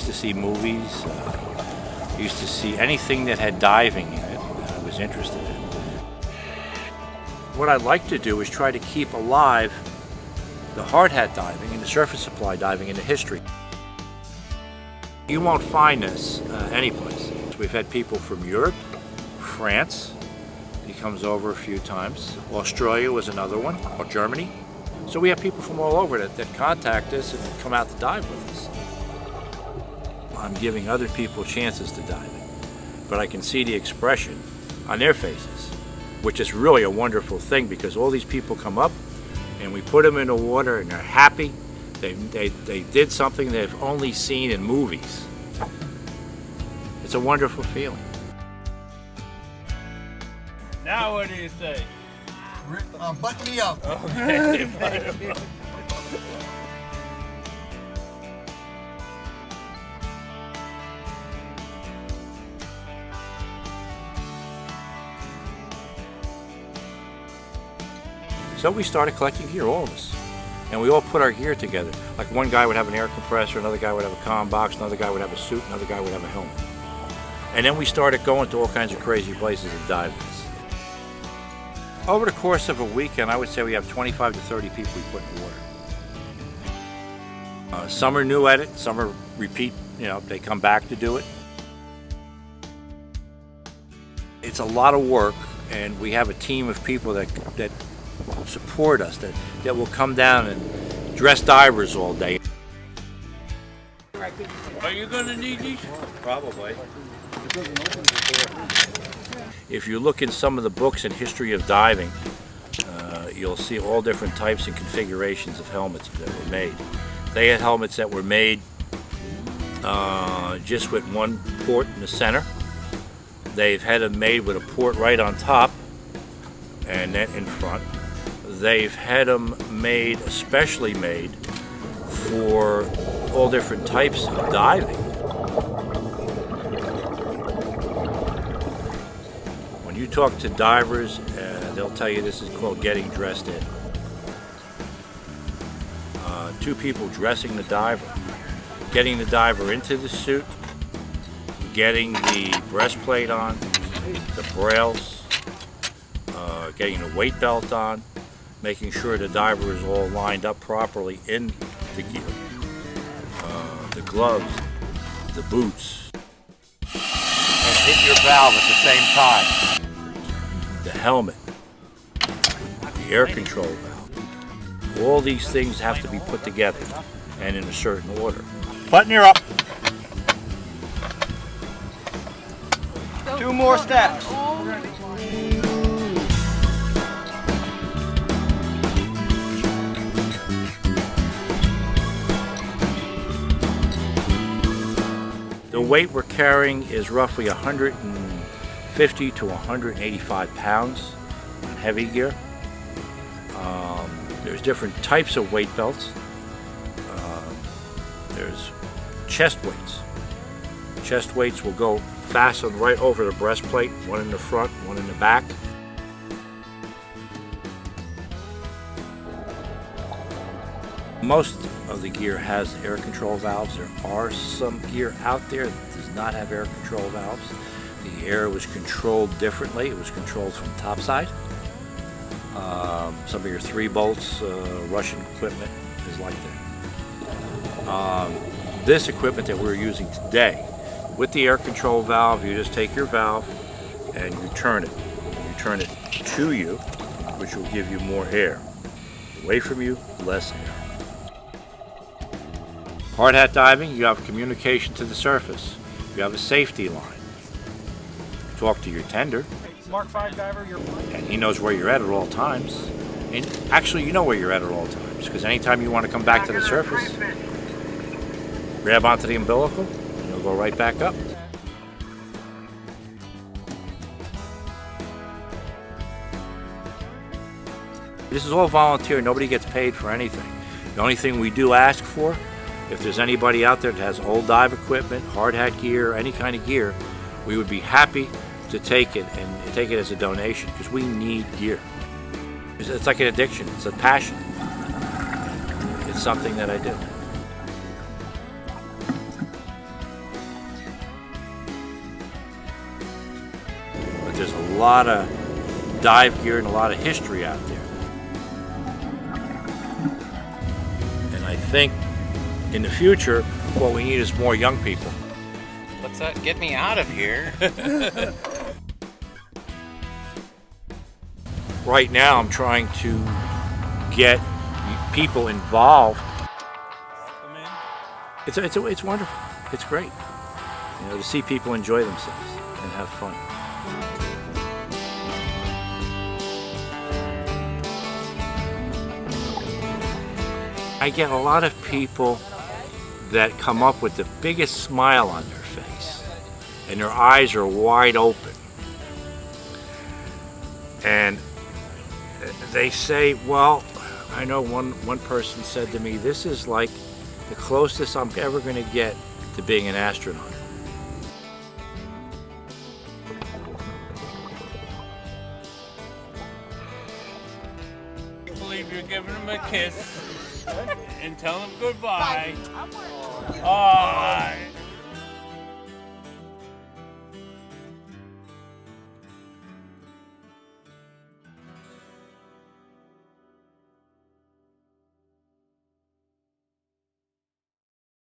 to see movies. I used to see anything that had diving in it I was interested in. What I'd like to do is try to keep alive the hard hat diving and the surface supply diving in the history. You won't find this anyplace. We've had people from Europe, France, he comes over a few times. Australia was another one, or Germany. So we have people from all over that contact us and come out to dive with us. I'm giving other people chances to dive it, but I can see the expression on their faces, which is really a wonderful thing because all these people come up and we put them in the water and they're happy. They did something they've only seen in movies. It's a wonderful feeling. Now what do you say? Button me up. Okay. So we started collecting gear, all of us. And we all put our gear together. Like one guy would have an air compressor, another guy would have a comm box, another guy would have a suit, another guy would have a helmet. And then we started going to all kinds of crazy places and diving. Over the course of a weekend, I would say we have 25 to 30 people we put in the water. Some are new at it, some are repeat, they come back to do it. It's a lot of work, and we have a team of people that support us, that will come down and dress divers all day. Are you going to need these? Probably. If you look in some of the books in history of diving, you'll see all different types and configurations of helmets that were made. They had helmets that were made just with one port in the center. They've had them made with a port right on top and then in front. They've had them made, especially made, for all different types of diving. When you talk to divers, they'll tell you this is called getting dressed in. Two people dressing the diver, getting the diver into the suit, getting the breastplate on, the brails, getting the weight belt on, making sure the diver is all lined up properly in the gear, the gloves, the boots, and hit your valve at the same time, the helmet, the air control valve. All these things have to be put together and in a certain order. Button her up. 2 more steps. The weight we're carrying is roughly 150 to 185 pounds on heavy gear. There's different types of weight belts. There's chest weights. Chest weights will go fastened right over the breastplate, one in the front, one in the back. Most of the gear has air control valves. There are some gear out there that does not have air control valves. The air was controlled differently. It was controlled from topside. Some of your 3 bolts Russian equipment is like that. This equipment that we're using today, with the air control valve, you just take your valve and you turn it. You turn it to you, which will give you more air. Away from you, less air. Hard hat diving, you have communication to the surface. You have a safety line. You talk to your tender. Mark 5 diver, and he knows where you're at all times. And actually, you know where you're at all times, because anytime you want to come back to the surface, grab onto the umbilical, and you'll go right back up. This is all volunteer. Nobody gets paid for anything. The only thing we do ask for, if there's anybody out there that has old dive equipment, hard hat gear, any kind of gear, we would be happy to take it and take it as a donation, because we need gear. It's like an addiction. It's a passion. It's something that I do. lot of dive gear and a lot of history out there. And I think in the future, what we need is more young people. What's that? Get me out of here. Right now, I'm trying to get people involved. It's wonderful. It's great. You know, to see people enjoy themselves and have fun. I get a lot of people that come up with the biggest smile on their face, and their eyes are wide open. And they say, well, I know one person said to me, this is like the closest I'm ever going to get to being an astronaut. I believe you're giving him a kiss and tell him goodbye. Oh,